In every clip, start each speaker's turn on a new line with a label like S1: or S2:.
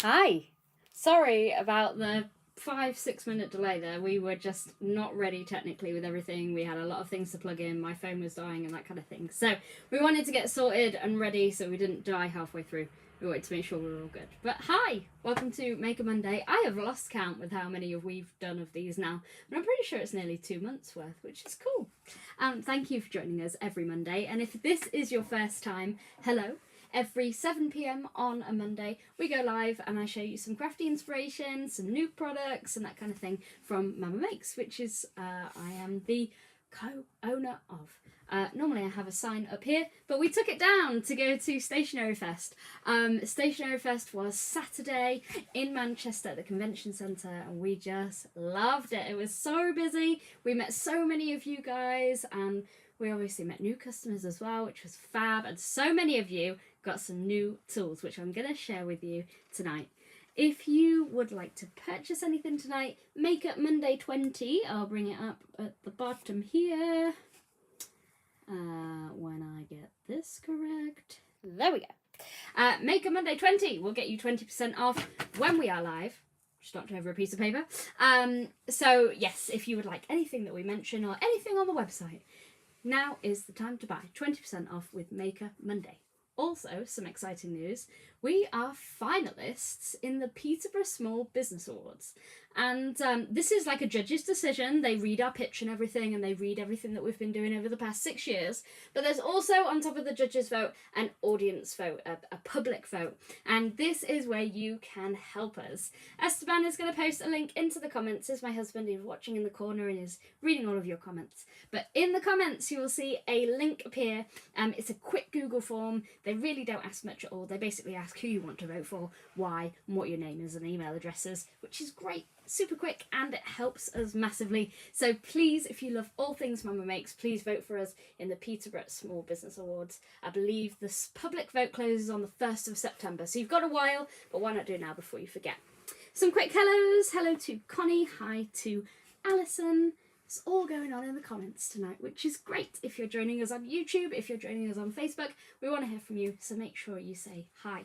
S1: Hi. Sorry about the 5-6 minute delay there. We were just not ready technically with everything. We had a lot of things to plug in. My phone was dying and that kind of thing. So we wanted to get sorted and ready so we didn't die halfway through. We wanted to make sure we were all good. But hi, welcome to Make a Monday. I have lost count with how many we've done of these now, but I'm pretty sure it's nearly 2 months worth, which is cool. Thank you for joining us every Monday. And if this is your first time, hello. Every 7 p.m. on a Monday, we go live and I show you some crafty inspiration, some new products, and that kind of thing from Mama Makes, which is I am the co-owner of. Normally I have a sign up here, but we took it down to go to Stationery Fest. Stationery Fest was Saturday in Manchester at the Convention Centre, and we just loved it. It was so busy. We met so many of you guys, and we obviously met new customers as well, which was fab, and so many of you got some new tools, which I'm going to share with you tonight. If you would like to purchase anything tonight, Makeup Monday 20, I'll bring it up at the bottom here. When I get this correct. There we go. Makeup Monday 20 will get you 20% off when we are live. Just knocked over a piece of paper. So yes, if you would like anything that we mention or anything on the website, now is the time to buy 20% off with Maker Monday. Also, some exciting news, we are finalists in the Peterborough Small Business Awards. And this is like a judge's decision. They read our pitch and everything, and they read everything that we've been doing over the past 6 years. But there's also, on top of the judge's vote, an audience vote, a public vote. And this is where you can help us. Esteban is going to post a link into the comments. As my husband is watching in the corner and is reading all of your comments. But in the comments, you will see a link appear. It's a quick Google form. They really don't ask much at all. They basically ask who you want to vote for, why, and what your name is and email addresses, which is great. Super quick, and it helps us massively. So please, if you love all things Mama Makes, please vote for us in the Peterborough Small Business Awards. I believe the public vote closes on the 1st of September, so you've got a while, but why not do it now before you forget? Some quick hellos. Hello to Connie. Hi to Alison. It's all going on in the comments tonight, which is great. If you're joining us on YouTube, if you're joining us on Facebook, we want to hear from you, so make sure you say hi.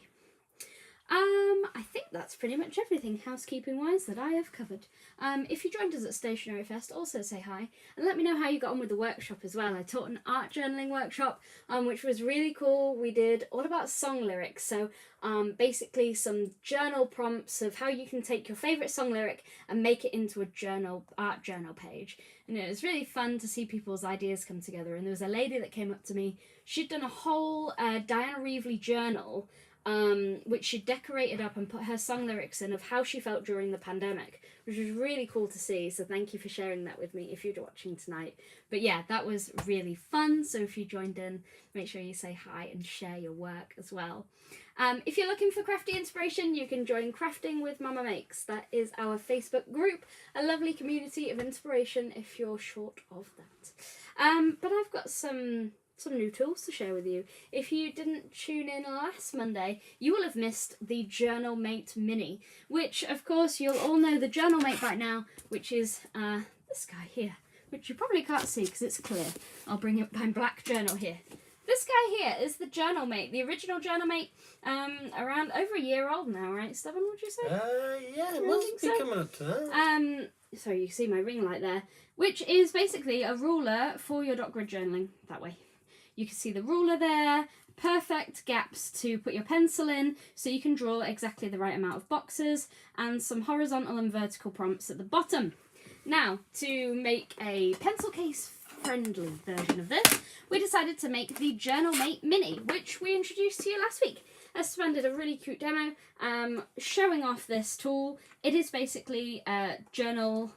S1: I think that's pretty much everything housekeeping-wise that I have covered. If you joined us at Stationery Fest, also say hi, and let me know how you got on with the workshop as well. I taught an art journaling workshop, which was really cool. We did all about song lyrics, so basically some journal prompts of how you can take your favourite song lyric and make it into a art journal page. And it was really fun to see people's ideas come together. And there was a lady that came up to me. She'd done a whole Diana Reevely journal, which she decorated up and put her song lyrics in of how she felt during the pandemic, which was really cool to see. So thank you for sharing that with me if you're watching tonight. But yeah, that was really fun. So if you joined in, make sure you say hi and share your work as well. If you're looking for crafty inspiration, you can join Crafting with Mama Makes. That is our Facebook group, a lovely community of inspiration if you're short of that. But I've got some new tools to share with you. If you didn't tune in last Monday, you will have missed the Journal Mate Mini, which of course you'll all know the Journal Mate by now, which is this guy here, which you probably can't see because it's clear. I'll bring up my black journal here. This guy here is the Journal Mate, the original Journal Mate, around over a year old now, right, Stephen, would you say?
S2: Yeah, it must be coming up to that.
S1: So you see my ring light there, which is basically a ruler for your dot grid journaling, that way. You can see the ruler there, perfect gaps to put your pencil in so you can draw exactly the right amount of boxes, and some horizontal and vertical prompts at the bottom. Now, to make a pencil case friendly version of this, we decided to make the Journal Mate Mini, which we introduced to you last week. Esteban did a really cute demo showing off this tool. It is basically a journal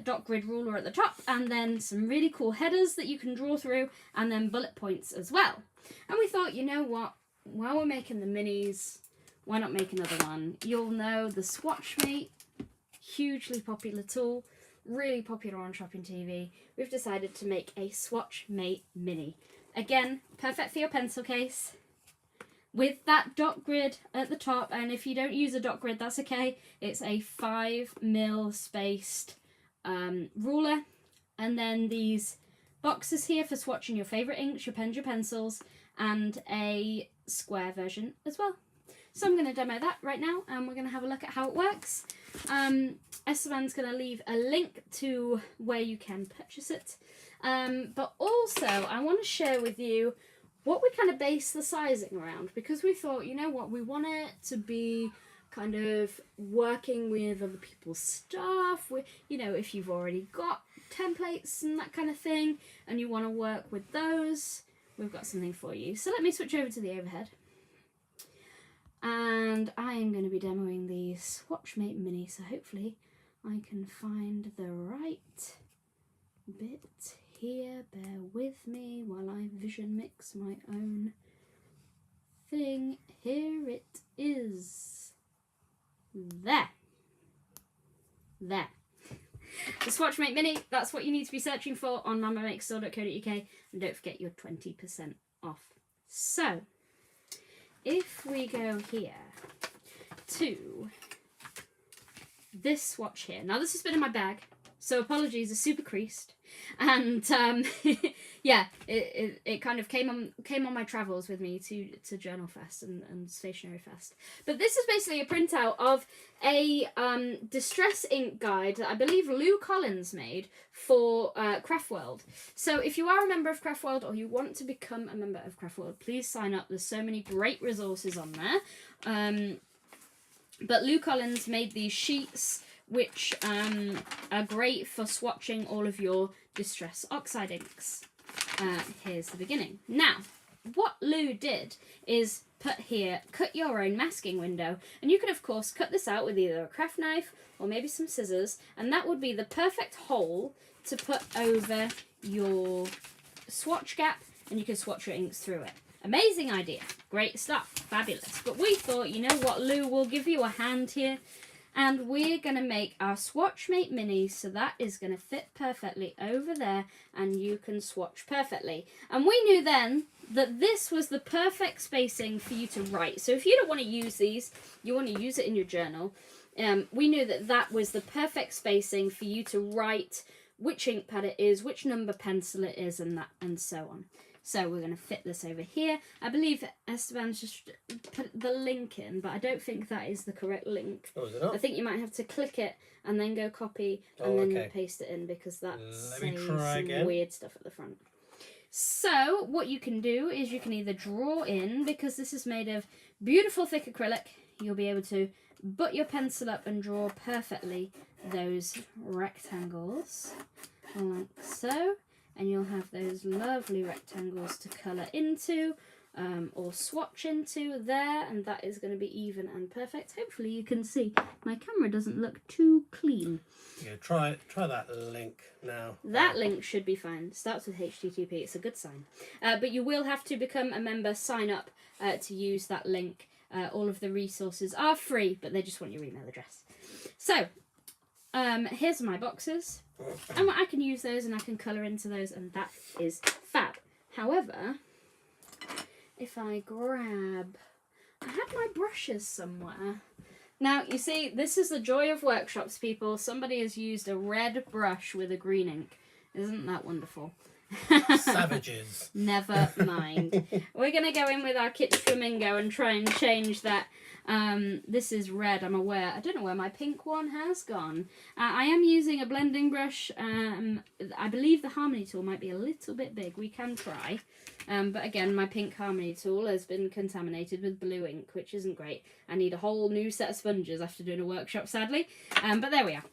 S1: dot grid ruler at the top, and then some really cool headers that you can draw through, and then bullet points as well. And we thought, you know what, while we're making the minis, why not make another one? You'll know the Swatchmate, hugely popular tool, really popular on Shopping TV. We've decided to make a Swatchmate Mini. Again, perfect for your pencil case, with that dot grid at the top. And if you don't use a dot grid, that's okay. It's a 5mm spaced ruler, and then these boxes here for swatching your favourite inks, your pens, your pencils, and a square version as well. So I'm going to demo that right now, and we're going to have a look at how it works. Esteban's going to leave a link to where you can purchase it. But also, I want to share with you what we kind of base the sizing around, because we thought, you know what, we want it to be kind of working with other people's stuff. You know, if you've already got templates and that kind of thing, and you want to work with those, we've got something for you. So let me switch over to the overhead. And I am going to be demoing the Swatchmate Mini, so hopefully I can find the right bit here. Bear with me while I vision mix my own thing. Here it is. There. The Swatchmate Mini, that's what you need to be searching for on mamamakerstore.co.uk, and don't forget your 20% off. So, if we go here to this swatch here, now this has been in my bag, so apologies, it's super creased, and yeah, it kind of came on my travels with me to Journal Fest and Stationery Fest. But this is basically a printout of a distress ink guide that I believe Lou Collins made for Craftworld. So if you are a member of Craftworld, or you want to become a member of Craftworld, please sign up. There's so many great resources on there. But Lou Collins made these sheets, which are great for swatching all of your Distress Oxide inks. Here's the beginning. Now, what Lou did is put here, cut your own masking window, and you could of course cut this out with either a craft knife or maybe some scissors, and that would be the perfect hole to put over your swatch gap, and you can swatch your inks through it. Amazing idea, great stuff, fabulous. But we thought, you know what, Lou, we'll give you a hand here, and we're going to make our Swatchmate Mini, so that is going to fit perfectly over there, and you can swatch perfectly. And we knew then that this was the perfect spacing for you to write. So if you don't want to use these, you want to use it in your journal, we knew that that was the perfect spacing for you to write which ink pad it is, which number pencil it is, and that, and so on. So we're going to fit this over here. I believe Esteban's just put the link in, but I don't think that is the correct link.
S2: Oh, is it not?
S1: I think you might have to click it and then go copy and then paste it in, because that's some weird stuff at the front. So what you can do is you can either draw in, because this is made of beautiful thick acrylic, you'll be able to butt your pencil up and draw perfectly those rectangles, like so. And you'll have those lovely rectangles to colour into, or swatch into there, and that is going to be even and perfect. Hopefully you can see my camera doesn't look too clean.
S2: Yeah, try that link now.
S1: That link should be fine. It starts with HTTP, it's a good sign. But you will have to become a member, sign up to use that link. All of the resources are free, but they just want your email address. So, here's my boxes. And I can use those and I can colour into those, and that is fab. However, if I grab... I had my brushes somewhere. Now, you see, this is the joy of workshops, people. Somebody has used a red brush with a green ink. Isn't that wonderful?
S2: Savages.
S1: Never mind. We're going to go in with our Kitsch Flamingo and try and change that. This is red, I'm aware. I don't know where my pink one has gone. I am using a blending brush. I believe the Harmony tool might be a little bit big. We can try. But again, my pink Harmony tool has been contaminated with blue ink, which isn't great. I need a whole new set of sponges after doing a workshop, sadly. But there we are.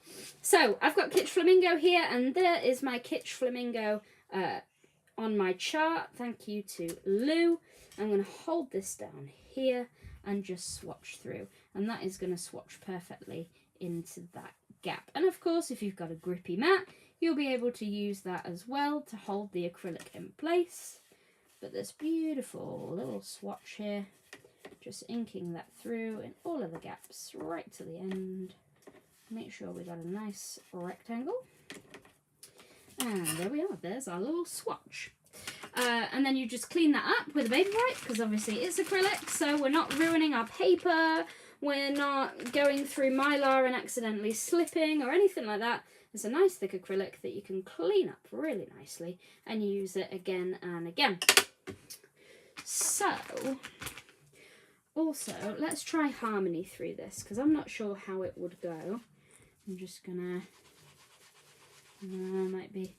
S1: So, I've got Kitsch Flamingo here, and there is my Kitsch Flamingo on my chart. Thank you to Lou. I'm going to hold this down here and just swatch through, and that is going to swatch perfectly into that gap. And of course, if you've got a grippy mat, you'll be able to use that as well to hold the acrylic in place. But this beautiful little swatch here, just inking that through in all of the gaps right to the end. Make sure we got a nice rectangle. And there we are, there's our little swatch. And then you just clean that up with a baby wipe, because obviously it's acrylic, so we're not ruining our paper, we're not going through Mylar and accidentally slipping or anything like that. It's a nice thick acrylic that you can clean up really nicely and use it again and again. So, Also, let's try harmony through this, because I'm not sure how it would go. I'm just gonna, might be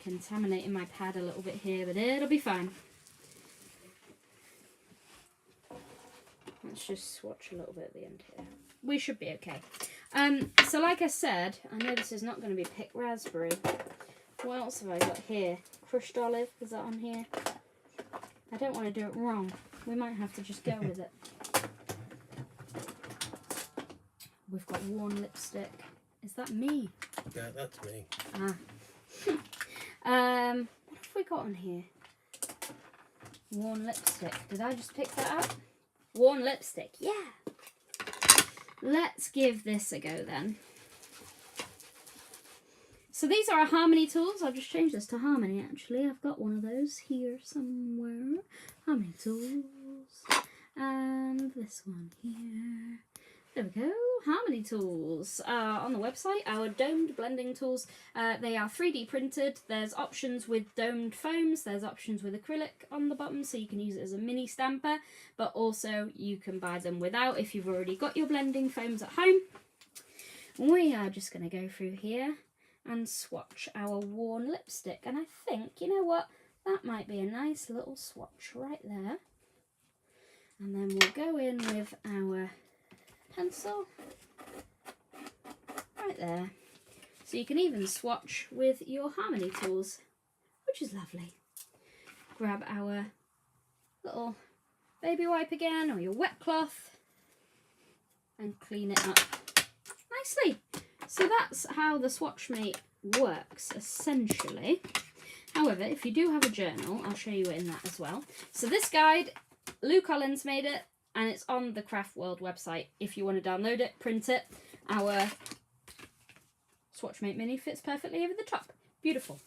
S1: contaminating my pad a little bit here, but it'll be fine. Let's just swatch a little bit at the end here. We should be okay. So like I said, I know this is not going to be picked raspberry. What else have I got here? Crushed olive, is that on here? I don't want to do it wrong. We might have to just go with it. We've got worn lipstick. Is that me?
S2: Yeah, that's me.
S1: What have we got on here? Worn lipstick. Did I just pick that up? Worn lipstick. Yeah. Let's give this a go then. So these are our Harmony tools. I'll just change this to Harmony actually. I've got one of those here somewhere. Harmony tools. And this one here. There we go. Harmony tools. On the website, our domed blending tools. They are 3D printed. There's options with domed foams. There's options with acrylic on the bottom, so you can use it as a mini stamper. But also you can buy them without if you've already got your blending foams at home. We are just going to go through here and swatch our worn lipstick. And I think, you know what? That might be a nice little swatch right there. And then we'll go in with our pencil right there. So you can even swatch with your Harmony tools, which is lovely. Grab our little baby wipe again, or your wet cloth, and clean it up nicely. So that's how the Swatchmate works, essentially. However, if you do have a journal, I'll show you it in that as well. So this guide, Lou Collins made it, and it's on the Craft World website. If you want to download it, print it, our Swatchmate Mini fits perfectly over the top. Beautiful.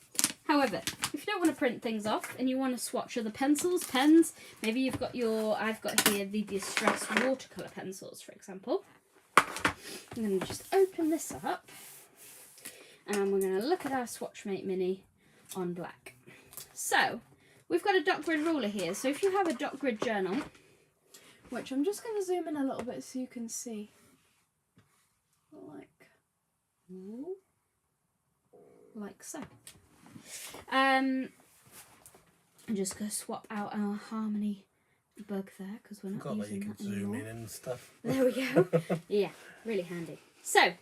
S1: However, if you don't want to print things off and you want to swatch other pencils, pens, maybe you've got I've got here the Distress watercolour pencils, for example. I'm going to just open this up and we're going to look at our Swatchmate Mini on black. So, we've got a dot grid ruler here. So if you have a dot grid journal, which I'm just going to zoom in a little bit so you can see, like so. I'm just going to swap out our Harmony bug there because we're not
S2: Forgot that you
S1: using
S2: can
S1: that
S2: zoom
S1: anymore.
S2: in and stuff.
S1: There we go. Yeah, really handy. So,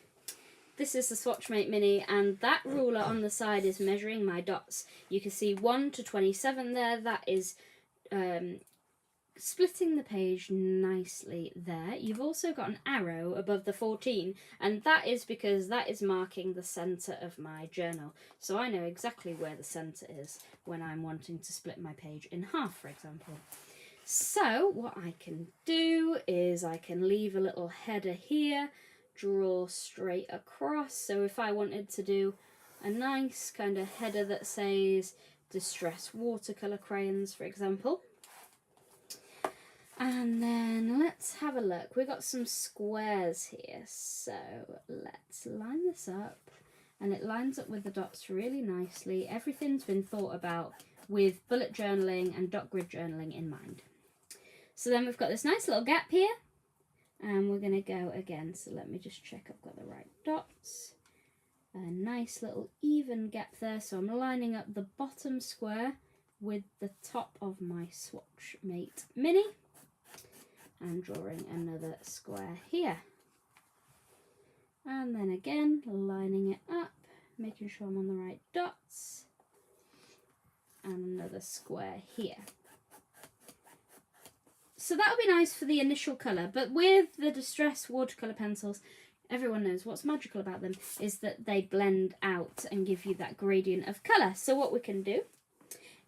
S1: this is the Swatchmate Mini, and that ruler on the side is measuring my dots. You can see 1 to 27 there. That is splitting the page nicely there. You've also got an arrow above the 14, and that is because that is marking the centre of my journal. So I know exactly where the centre is when I'm wanting to split my page in half, for example. So what I can do is I can leave a little header here, draw straight across. So if I wanted to do a nice kind of header that says Distress watercolour crayons, for example. And then let's have a look. We've got some squares here, so let's line this up. And it lines up with the dots really nicely. Everything's been thought about with bullet journaling and dot grid journaling in mind. So then we've got this nice little gap here, and we're going to go again. So let me just check I've got the right dots. A nice little even gap there. So I'm lining up the bottom square with the top of my Swatchmate Mini. And drawing another square here. And then again, lining it up, making sure I'm on the right dots. And another square here. So that'll be nice for the initial colour, but with the Distress watercolour pencils, everyone knows what's magical about them is that they blend out and give you that gradient of colour. So what we can do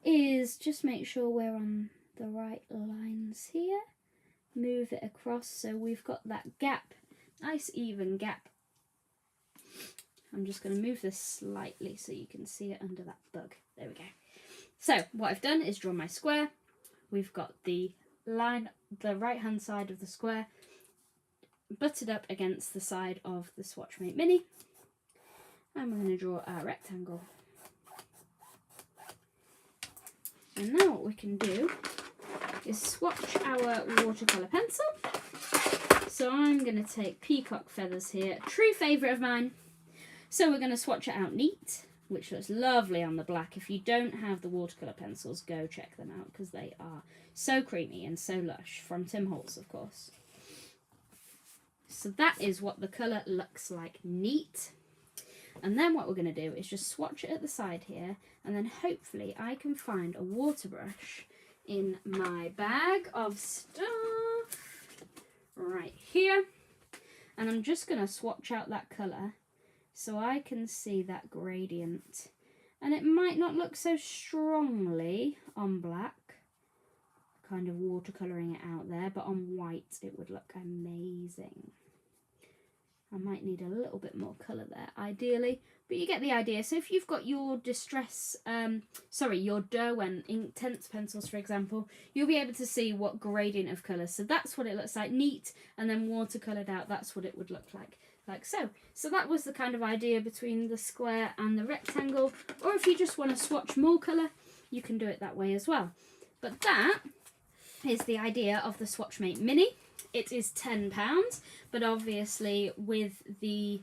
S1: is just make sure we're on the right lines here. Move it across so we've got that gap, nice even gap. I'm just going to move this slightly so you can see it under that bug. There we go. So what I've done is draw my square. We've got the line, the right hand side of the square butted up against the side of the Swatchmate Mini, and we're going to draw our rectangle. And now what we can do is swatch our watercolour pencil. So I'm going to take Peacock Feathers here, a true favourite of mine. So we're going to swatch it out neat, which looks lovely on the black. If you don't have the watercolour pencils, go check them out because they are so creamy and so lush, from Tim Holtz, of course. So that is what the colour looks like neat. And then what we're going to do is just swatch it at the side here, and then hopefully I can find a water brush in my bag of stuff right here. And I'm just going to swatch out that colour so I can see that gradient. And it might not look so strongly on black, kind of watercolouring it out there, but on white it would look amazing. I might need a little bit more colour there, ideally, but you get the idea. So if you've got your your Derwent Inktense pencils, for example, you'll be able to see what gradient of colour. So that's what it looks like, neat, and then watercoloured out, that's what it would look like so. So that was the kind of idea between the square and the rectangle, or if you just want to swatch more colour, you can do it that way as well. But that is the idea of the Swatchmate Mini. It is £10, but obviously with the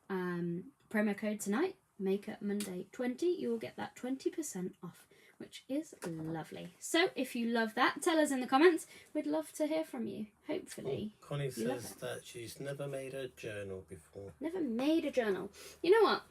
S1: promo code tonight, Makeup Monday 20, you will get that 20% off, which is lovely. So if you love that, tell us in the comments. We'd love to hear from you, hopefully.
S2: Oh, Connie says that she's never made a journal before.
S1: Never made a journal. You know what?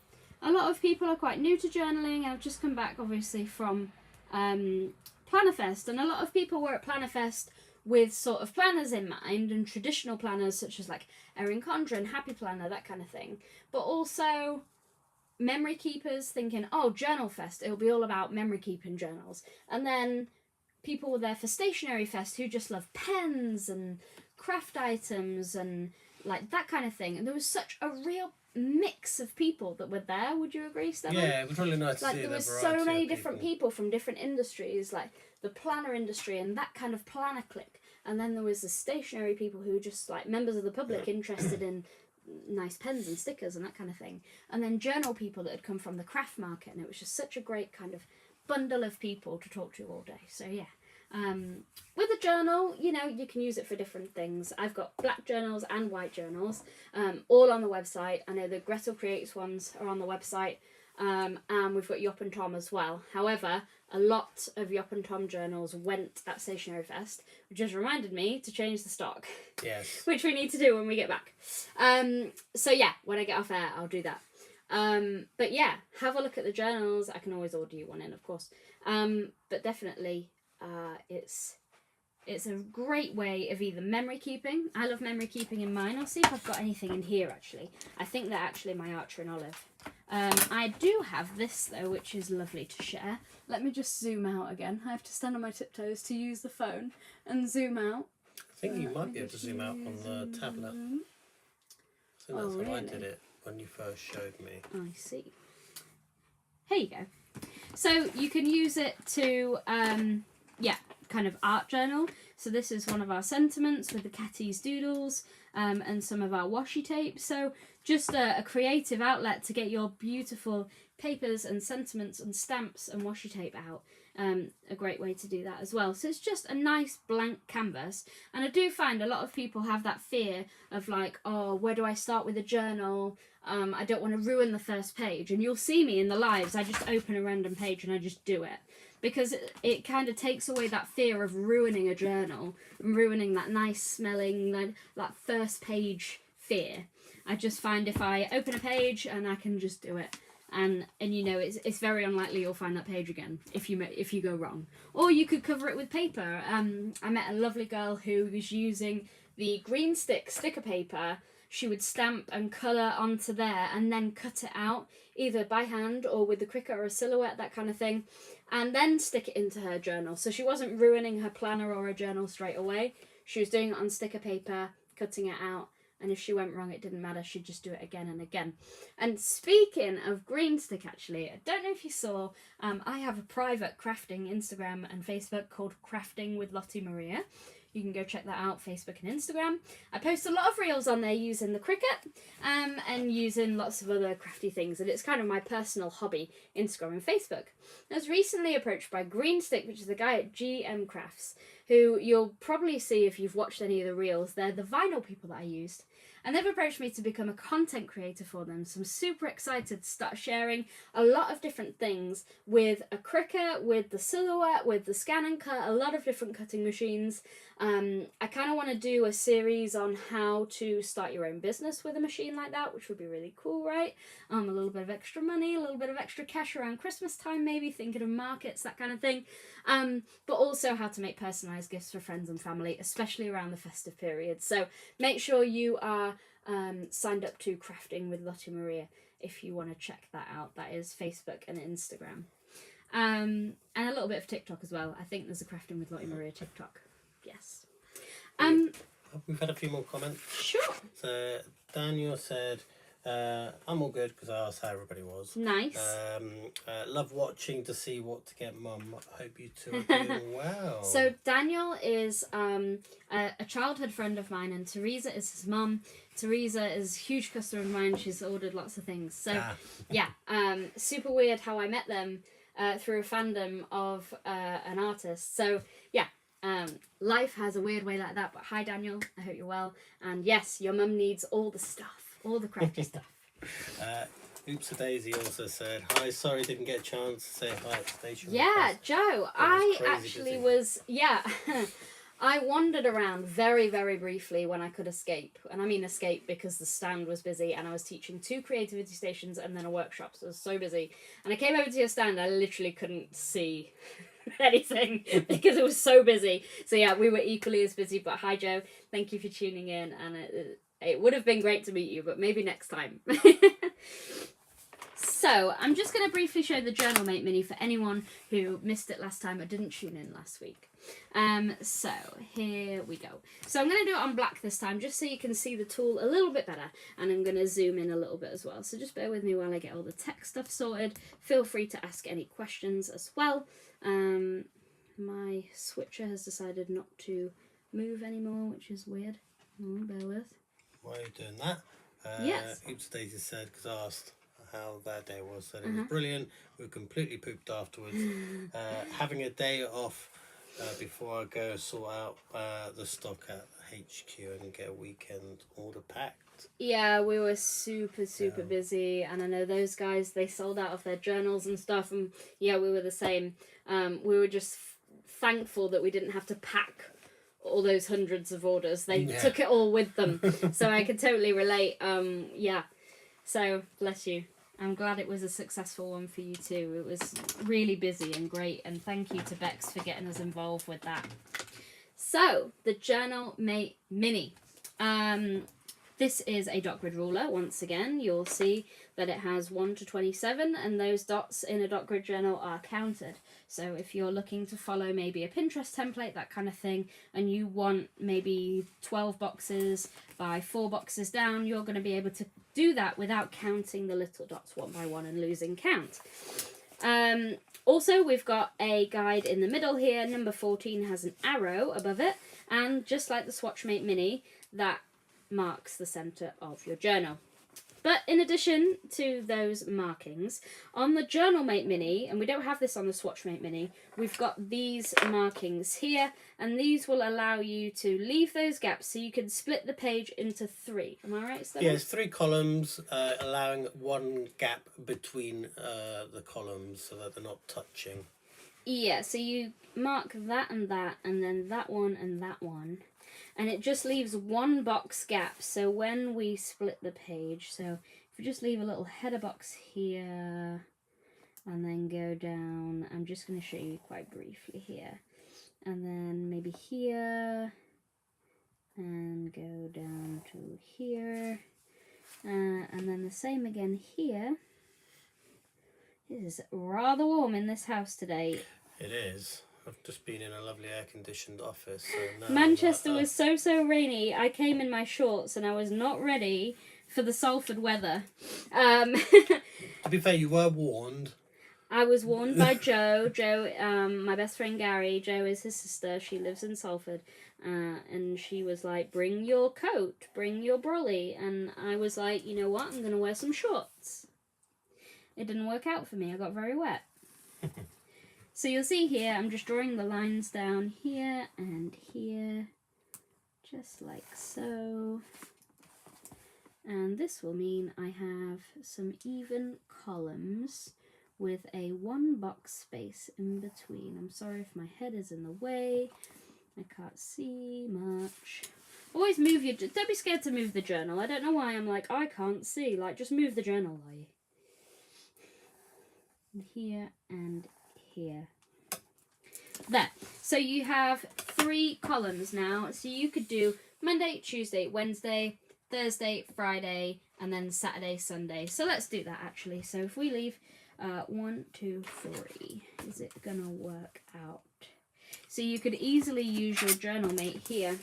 S1: A lot of people are quite new to journaling. I've just come back, obviously, from Plannerfest, and a lot of people were at Plannerfest with sort of planners in mind, and traditional planners such as like Erin Condren, Happy Planner, that kind of thing. But also memory keepers thinking, oh, Journal Fest, it'll be all about memory keeping journals. And then people were there for Stationery Fest who just love pens and craft items and like that kind of thing. And there was such a real mix of people that were there. Would you agree, Stefan?
S2: Yeah, it was really nice to see
S1: there
S2: the
S1: was
S2: variety
S1: so many
S2: of
S1: different people from different industries, like the planner industry and that kind of planner clique. And then there was the stationery people who were just like members of the public interested in nice pens and stickers and that kind of thing. And then journal people that had come from the craft market, and it was just such a great kind of bundle of people to talk to all day. So yeah. With a journal, you know, you can use it for different things. I've got black journals and white journals, all on the website. I know the Gretel Creates ones are on the website, and we've got Yop and Tom as well. However, a lot of Yop and Tom journals went at Stationery Fest, which has reminded me to change the stock.
S2: Yes.
S1: Which we need to do when we get back. So yeah, when I get off air, I'll do that. But yeah, have a look at the journals. I can always order you one in, of course. But definitely, it's a great way of either memory keeping. I love memory keeping in mine. I'll see if I've got anything in here actually. I think they're actually my Archer and Olive. I do have this though, which is lovely to share. Let me just zoom out again. I have to stand on my tiptoes to use the phone and zoom out.
S2: I think you might be able to zoom out on the tablet. I think that's how I did it when you first showed me.
S1: I see. Here you go. So you can use it to, kind of art journal. So this is one of our sentiments with the Catties doodles and some of our washi tape. So just a creative outlet to get your beautiful papers and sentiments and stamps and washi tape out. A great way to do that as well. So it's just a nice blank canvas. And I do find a lot of people have that fear of like, oh, where do I start with a journal? I don't want to ruin the first page. And you'll see me in the lives. I just open a random page and I just do it. Because it kind of takes away that fear of ruining a journal and ruining that nice smelling, that first page fear. I just find if I open a page and I can just do it, and you know it's very unlikely you'll find that page again if you go wrong. Or you could cover it with paper. I met a lovely girl who was using the green sticker paper. She would stamp and colour onto there and then cut it out either by hand or with the Cricut or a silhouette, that kind of thing, and then stick it into her journal. So she wasn't ruining her planner or her journal straight away. She was doing it on sticker paper, cutting it out, and if she went wrong, it didn't matter. She'd just do it again and again. And speaking of green stick, actually, I don't know if you saw, I have a private crafting Instagram and Facebook called Crafting with Lottie Maria. You can go check that out, Facebook and Instagram. I post a lot of reels on there using the Cricut and using lots of other crafty things. And it's kind of my personal hobby, Instagram and Facebook. I was recently approached by Green Stick, which is the guy at GM Crafts, who you'll probably see if you've watched any of the reels. They're the vinyl people that I used. And they've approached me to become a content creator for them. So I'm super excited to start sharing a lot of different things with a Cricut, with the Silhouette, with the Scan and Cut, a lot of different cutting machines. I kind of want to do a series on how to start your own business with a machine like that, which would be really cool, right? A little bit of extra money, a little bit of extra cash around Christmas time, maybe thinking of markets, that kind of thing. But also how to make personalised gifts for friends and family, especially around the festive period. So make sure you are signed up to Crafting with Lottie Maria if you want to check that out. That is Facebook and Instagram. And a little bit of TikTok as well. I think there's a Crafting with Lottie Maria TikTok. Yes.
S2: We've had a few more comments.
S1: Sure.
S2: So Daniel said, I'm all good because I asked how everybody was.
S1: Nice.
S2: Love watching to see what to get mum. Hope you two are doing well.
S1: So Daniel is a childhood friend of mine, and Teresa is his mum. Teresa is a huge customer of mine. She's ordered lots of things. So yeah, super weird how I met them through a fandom of an artist. So yeah. Life has a weird way like that, but hi Daniel, I hope you're well. And yes, your mum needs all the stuff, all the crafty stuff.
S2: Oops a Daisy also said, hi, sorry didn't get a chance to say hi at the station.
S1: Yeah, Joe, I actually was, I wandered around very, very briefly when I could escape. And I mean escape because the stand was busy and I was teaching 2 creativity stations and then a workshop, so I was so busy. And I came over to your stand, I literally couldn't see anything because it was so busy. So yeah, we were equally as busy. But hi Joe, thank you for tuning in, and it would have been great to meet you, but maybe next time. So I'm just going to briefly show the Journal Mate Mini for anyone who missed it last time or didn't tune in last week. So here we go. So I'm going to do it on black this time just so you can see the tool a little bit better, and I'm going to zoom in a little bit as well. So just bear with me while I get all the tech stuff sorted. Feel free to ask any questions as well. My switcher has decided not to move anymore, which is weird. Bear with.
S2: Why are you doing that?
S1: Yes.
S2: Oops Daisy said, because I asked how their day was, said it was brilliant. We were completely pooped afterwards. Having a day off before I go sort out the stock at HQ and get a weekend order packed.
S1: Yeah, we were super busy, and I know those guys, they sold out of their journals and stuff, and yeah, we were the same. We were just thankful that we didn't have to pack all those hundreds of orders. They took it all with them, so I could totally relate. Yeah, so bless you. I'm glad it was a successful one for you too. It was really busy and great, and thank you to Bex for getting us involved with that. So, the Journal Mate Mini. This is a dot grid ruler. Once again, you'll see that it has 1 to 27, and those dots in a dot grid journal are counted. So if you're looking to follow maybe a Pinterest template, that kind of thing, and you want maybe 12 boxes by 4 boxes down, you're going to be able to do that without counting the little dots one by one and losing count. Also, we've got a guide in the middle here. Number 14 has an arrow above it, and just like the Swatchmate Mini, that marks the centre of your journal. But in addition to those markings, on the Journal Mate Mini, and we don't have this on the Swatchmate Mini, we've got these markings here, and these will allow you to leave those gaps so you can split the page into 3. Am I right, Stella?
S2: Yeah, it's 3 columns, allowing 1 gap between the columns so that they're not touching.
S1: Yeah, so you mark that, and then that one and that one. And it just leaves 1 box gap. So when we split the page, so if we just leave a little header box here and then go down, I'm just going to show you quite briefly here. And then maybe here and go down to here. And then the same again here. It is rather warm in this house today.
S2: It is. I've just been in a lovely air-conditioned office. So no,
S1: Manchester was so rainy. I came in my shorts and I was not ready for the Salford weather.
S2: To be fair, you were warned.
S1: I was warned by Joe. Joe, my best friend Gary. Joe is his sister. She lives in Salford. And she was like, bring your coat, bring your brolly. And I was like, you know what? I'm going to wear some shorts. It didn't work out for me. I got very wet. So you'll see here, I'm just drawing the lines down here and here, just like so. And this will mean I have some even columns with a 1 box space in between. I'm sorry if my head is in the way. I can't see much. Always move your... Don't be scared to move the journal. I don't know why I'm like, I can't see. Like, just move the journal, are you? Here and here. There. So you have 3 columns now. So you could do Monday, Tuesday, Wednesday, Thursday, Friday, and then Saturday, Sunday. So let's do that actually. So if we leave 1, 2, 3, is it gonna work out? So you could easily use your journal mate here.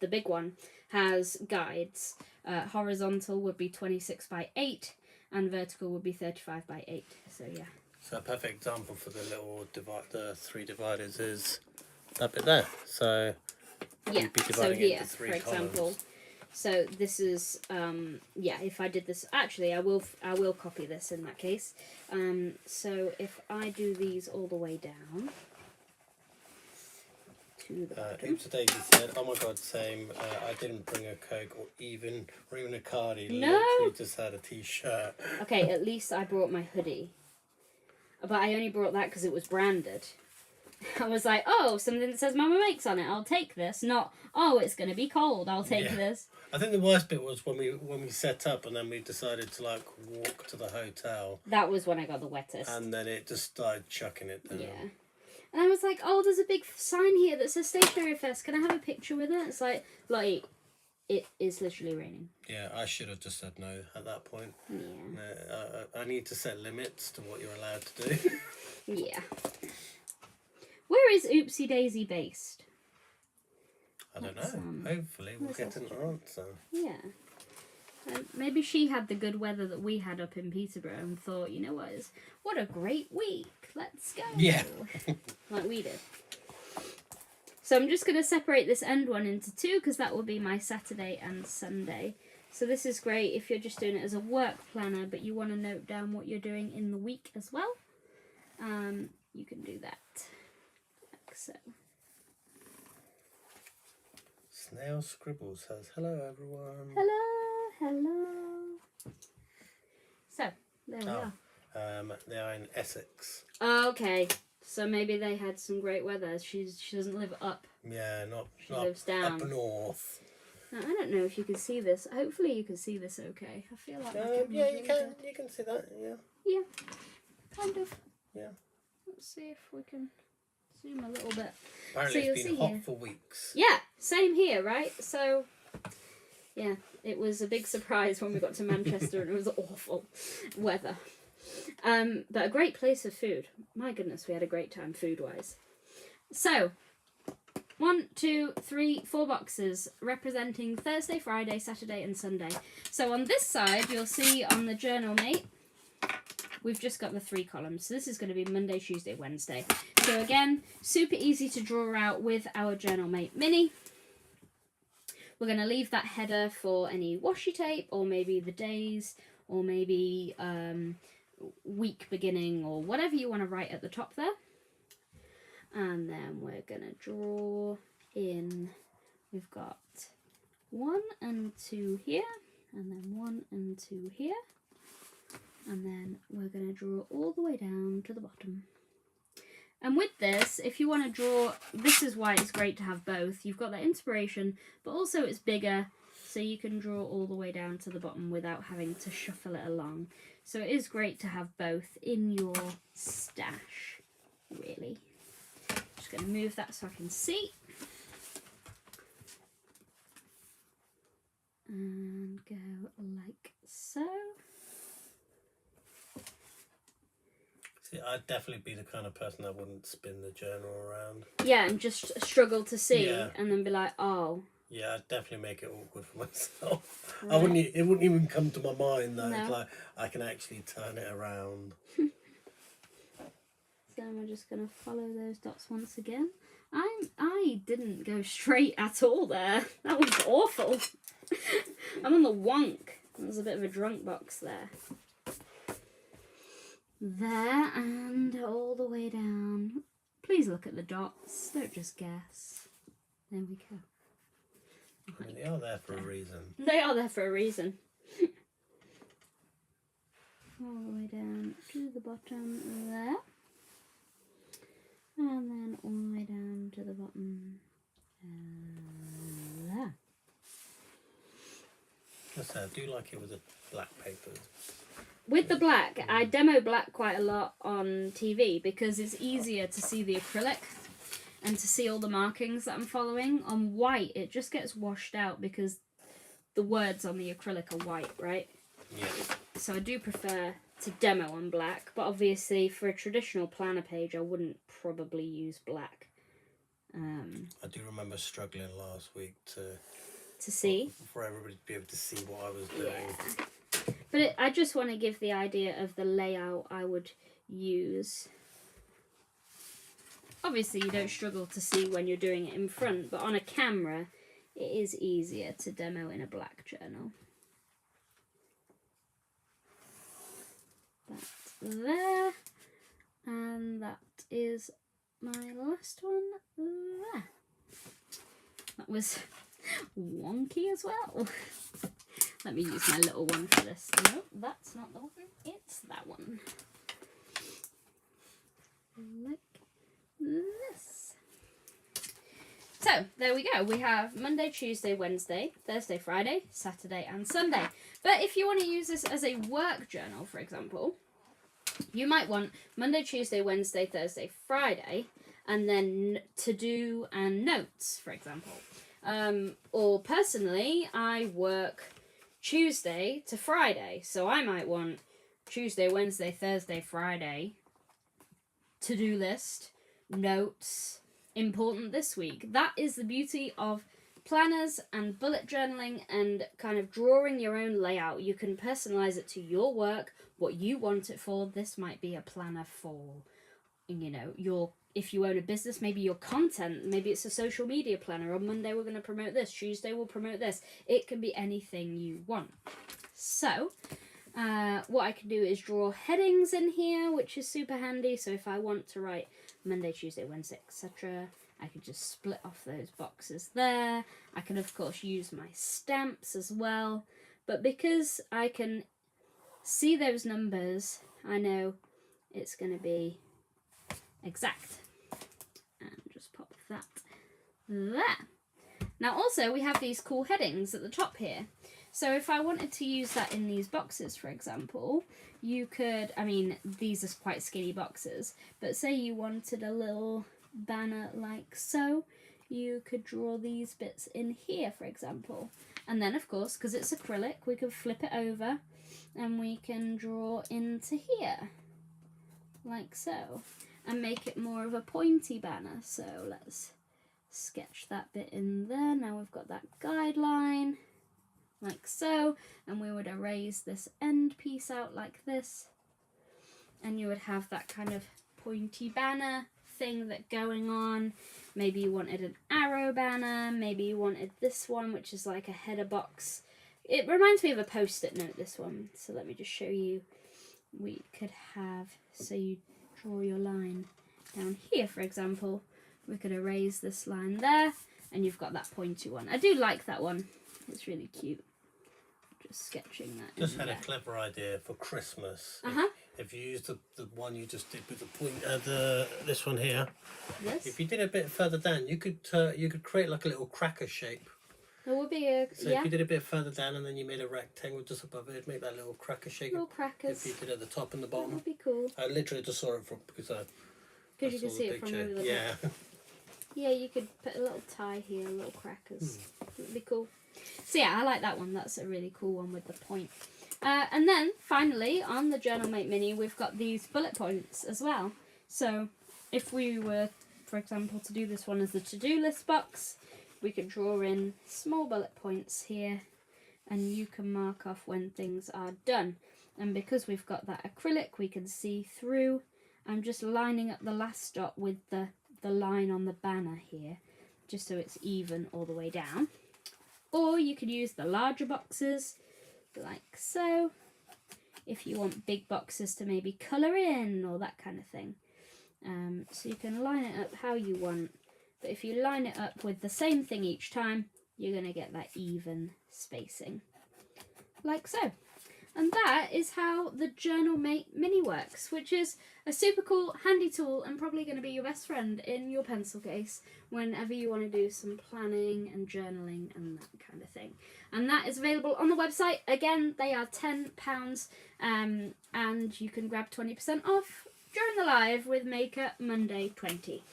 S1: The big one has guides. Horizontal would be 26 by 8 and vertical would be 35 by 8. So yeah.
S2: So a perfect example for the little the 3 dividers is that bit there. So
S1: yeah,
S2: you'd be
S1: so
S2: dividing it
S1: here,
S2: into 3
S1: for example,
S2: columns.
S1: so this is yeah. If I did this, actually, I will copy this in that case. So if I do these all the way down to the bottom.
S2: Oops, Daisy said, "Oh my God, same. I didn't bring a Coke or even a cardi.
S1: No.
S2: Literally just had a T-shirt."
S1: Okay, at least I brought my hoodie, but I only brought that because it was branded. I was like, oh, something that says Mama Makes on it, I'll take this. Not, oh, it's going to be cold, I'll take this.
S2: I think the worst bit was when we set up and then we decided to like walk to the hotel.
S1: That was when I got the wettest.
S2: And then it just started chucking it down.
S1: Yeah. And I was like, oh, there's a big sign here that says Stationery Fest. Can I have a picture with it? It's like it is literally raining.
S2: Yeah, I should have just said no at that point.
S1: Yeah.
S2: No, I need to set limits to what you're allowed to do.
S1: Yeah. Where is Oopsie Daisy based?
S2: I don't know. Hopefully we'll get an answer.
S1: Yeah. Maybe she had the good weather that we had up in Peterborough and thought, you know what a great week. Let's go.
S2: Yeah.
S1: Like we did. So I'm just going to separate this end one into 2 because that will be my Saturday and Sunday. So this is great if you're just doing it as a work planner but you want to note down what you're doing in the week as well. You can do that. Like so.
S2: Snail Scribble says, "Hello everyone."
S1: Hello. So, there we are.
S2: They are in Essex.
S1: Okay, so maybe they had some great weather. She doesn't live up.
S2: Yeah, not
S1: lives down.
S2: up north.
S1: Now, I don't know if you can see this. Hopefully you can see this okay. I feel like
S2: Yeah, you can see that. Yeah.
S1: Yeah, kind of.
S2: Yeah.
S1: Let's see if we can zoom a little bit.
S2: Apparently
S1: So
S2: it's
S1: you'll
S2: been
S1: see
S2: hot
S1: here.
S2: for weeks.
S1: Yeah, same here, right? So, yeah, it was a big surprise when we got to Manchester and it was awful weather. But a great place for food. My goodness, we had a great time food-wise. So, 1, 2, 3, 4 boxes representing Thursday, Friday, Saturday and Sunday. So on this side, you'll see on the journal mate, we've just got the 3 columns. So this is going to be Monday, Tuesday, Wednesday. So again, super easy to draw out with our journal mate mini. We're going to leave that header for any washi tape or maybe the days or maybe week beginning or whatever you want to write at the top there. And then we're going to draw in, we've got 1 and 2 here, and then 1 and 2 here. And then we're going to draw all the way down to the bottom. And with this, if you want to draw, this is why it's great to have both. You've got that inspiration, but also it's bigger, so you can draw all the way down to the bottom without having to shuffle it along. So it is great to have both in your stash, really. Just going to move that so I can see. And go like so.
S2: See, I'd definitely be the kind of person that wouldn't spin the journal around.
S1: Yeah, and just struggle to see,
S2: Yeah.
S1: and then be like, oh.
S2: Yeah, I'd definitely make it awkward for myself.
S1: Right.
S2: I wouldn't. It wouldn't even come to my mind that
S1: No.
S2: it's like I can actually turn it around.
S1: So we're just going to follow those dots once again. I didn't go straight at all there. That was awful. I'm on the wonk. That was a bit of a drunk box there. there and all the way down. Please look at the dots, don't just guess. There we go.
S2: I mean, they are there for a reason.
S1: They are there for a reason. All the way down to the bottom there. And then all the way down to the bottom there.
S2: I do like it with the black papers.
S1: With the black, I demo black quite a lot on TV because it's easier to see the acrylic and to see all the markings that I'm following. On white, it just gets washed out because the words on the acrylic are white, right?
S2: Yeah.
S1: So I do prefer to demo on black, but obviously for a traditional planner page, I wouldn't probably use black.
S2: I do remember struggling last week
S1: To see.
S2: for everybody to be able to see what I was doing.
S1: Yeah. But I just want to give the idea of the layout I would use. Obviously, you don't struggle to see when you're doing it in front, but on a camera, it is easier to demo in a black journal. That there, and that is my last one there. That was wonky as well. Let me use my little one for this. No, that's not the one, it's that one. Like this. So, there we go. We have Monday, Tuesday, Wednesday, Thursday, Friday, Saturday and Sunday. But if you want to use this as a work journal, for example, you might want Monday, Tuesday, Wednesday, Thursday, Friday, and then to-do and notes, for example. Or personally, I work Tuesday to Friday, so I might want Tuesday, Wednesday, Thursday, Friday, to-do list, notes, important this week. That is the beauty of planners and bullet journaling and kind of drawing your own layout. You can personalize it to your work, what you want it for. This might be a planner for, you know, your, if you own a business, maybe your content, maybe it's a social media planner. On Monday we're going to promote this, Tuesday we'll promote this. It can be anything you want. So what I can do is draw headings in here, which is super handy. So if I want to write Monday, Tuesday, Wednesday, etc., I could just split off those boxes there. I can, of course, use my stamps as well. But because I can see those numbers, I know it's going to be exact. And just pop that there. Now, also, we have these cool headings at the top here. So if I wanted to use that in these boxes, for example, you could, I mean, these are quite skinny boxes, but say you wanted a little banner like so, you could draw these bits in here, for example. And then, of course, because it's acrylic, we can flip it over and we can draw into here, like so, and make it more of a pointy banner. So let's sketch that bit in there. Now we've got that guideline, like so, and we would erase this end piece out like this, and you would have that kind of pointy banner thing that going on. Maybe you wanted an arrow banner, maybe you wanted this one, which is like a header box. It reminds me of a post-it note, this one. So let me just show you. We could have, so you draw your line down here, for example. We could erase this line there, and you've got that pointy one. I do like that one. It's really cute. Just sketching that.
S2: Just had a clever idea for Christmas. If you use the one you just did with the point, this one here.
S1: Yes.
S2: If you did a bit further down, you could create like a little cracker shape.
S1: There would be a,
S2: So if you did a bit further down and then you made a rectangle just above it, make that little cracker shape.
S1: little crackers.
S2: If you did at the top and the
S1: That
S2: bottom.
S1: would be cool.
S2: I literally just saw it from because
S1: Because you can
S2: saw
S1: see
S2: the
S1: it from
S2: picture.
S1: over the top.
S2: Yeah.
S1: Yeah, you could put a little tie here, little crackers. That'd be cool. So yeah, I like that one. That's a really cool one with the point. And then finally on the Journal Mate Mini, we've got these bullet points as well. So if we were, for example, to do this one as the to-do list box, we could draw in small bullet points here, and you can mark off when things are done. And because we've got that acrylic, we can see through. I'm just lining up the last dot with the line on the banner here, just so it's even all the way down. Or you could use the larger boxes, like so. if you want big boxes to maybe colour in or that kind of thing. So you can line it up how you want, but if you line it up with the same thing each time, you're going to get that even spacing, like so. And that is how the Journal Mate Mini works, which is a super cool, handy tool and probably going to be your best friend in your pencil case whenever you want to do some planning and journaling and that kind of thing. And that is available on the website. Again, they are £10, and you can grab 20% off during the live with Maker Monday 20.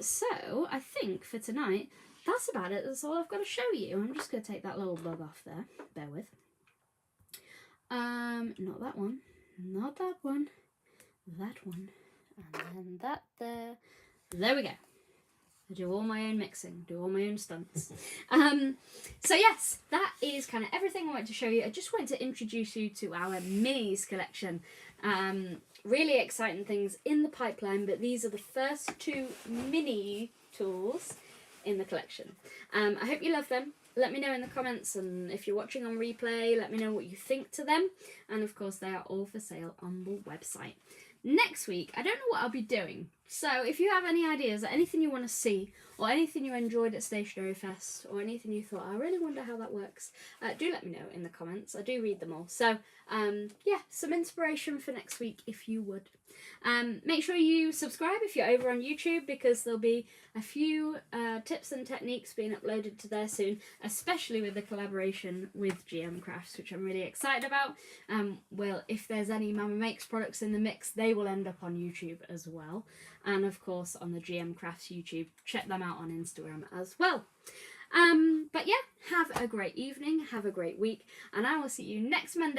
S1: So I think for tonight, that's about it. That's all I've got to show you. I'm just going to take that little bug off there. Bear with. Not that one, not that one, that one, and then that there. There we go. I do all my own mixing, do all my own stunts. So yes, that is kind of everything I wanted to show you. I just wanted to introduce you to our minis collection. Really exciting things in the pipeline, but these are the first 2 mini tools in the collection. I hope you love them. Let me know in the comments, and if you're watching on replay, let me know what you think to them. And of course, they are all for sale on the website. Next week, I don't know what I'll be doing. So if you have any ideas or anything you want to see, or anything you enjoyed at Stationery Fest, or anything you thought, I really wonder how that works, do let me know in the comments. I do read them all. So yeah, some inspiration for next week if you would. Make sure you subscribe if you're over on YouTube, because there'll be a few tips and techniques being uploaded to there soon, especially with the collaboration with GM Crafts, which I'm really excited about. Well, if there's any Mama Makes products in the mix, they will end up on YouTube as well. And of course on the GM Crafts YouTube, check them out on Instagram as well. But yeah, have a great evening, have a great week, and I will see you next Monday.